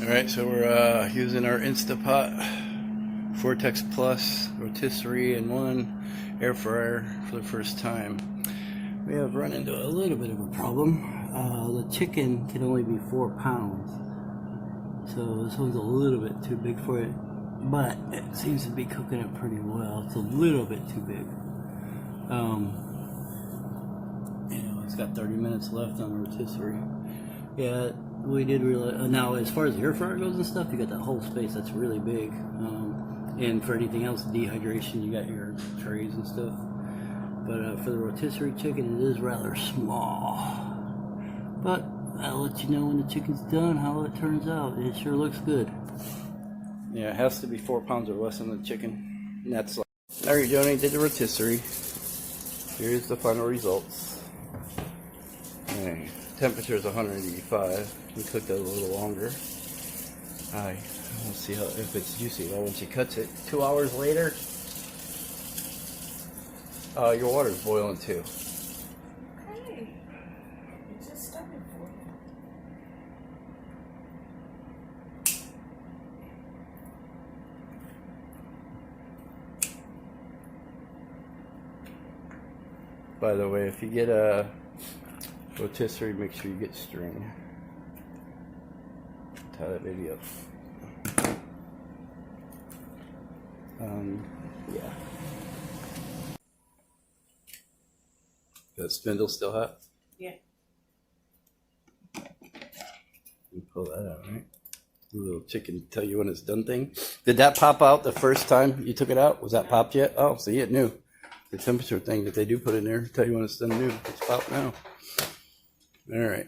Alright, so we're using our Instant Pot Vortex Plus Rotisserie in one air fryer for the first time. We have run into a little bit of a problem. The chicken can only be 4 pounds, so this one's a little bit too big for it, but it seems to be cooking it pretty well. It's a little bit too big. It's got 30 minutes left on the rotisserie. Yeah, we did realize. Now, as far as the air fryer goes and stuff, you got that whole space that's really big. And for anything else, dehydration, you got your trays and stuff. But for the rotisserie chicken, it is rather small. But I'll let you know when the chicken's done how it turns out. It sure looks good. Yeah, it has to be 4 pounds or less on the chicken. And that's like. Alright, Joni did the rotisserie. Here's the final results. Okay. Temperature is 185. We cooked it a little longer. We'll see if it's juicy. Well, when she cuts it, 2 hours later, your water's boiling too. Okay, it just started boiling. By the way, if you get a rotisserie, make sure you get string. Tie that baby up. Yeah. The spindle still hot? Yeah. You pull that out, right? The little chicken tell you when it's done thing. Did that pop out the first time you took it out? Was that popped yet? Oh, see, it knew. The temperature thing that they do put in there tell you when it's done new. It's popped now. All right.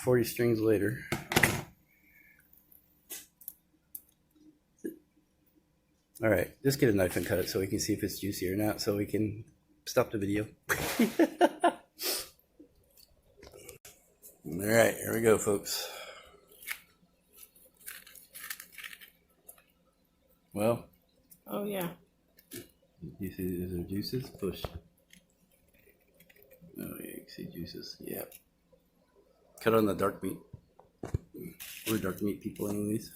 40 strings later. All right, just get a knife and cut it so we can see if it's juicy or not, so we can stop the video. All right, here we go, folks. Well. Oh, yeah. You see, is there juices? Push. Oh, yeah, you can see juices. Yeah. Cut on the dark meat. We're dark meat people anyways.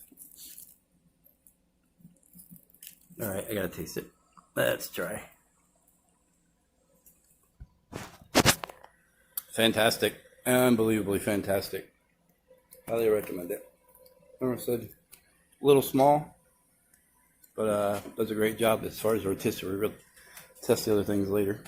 Alright, I gotta taste it. Let's try. Fantastic. Unbelievably fantastic. Highly recommend it. Like I said, a little small, but does a great job as far as rotisserie. We'll test the other things later.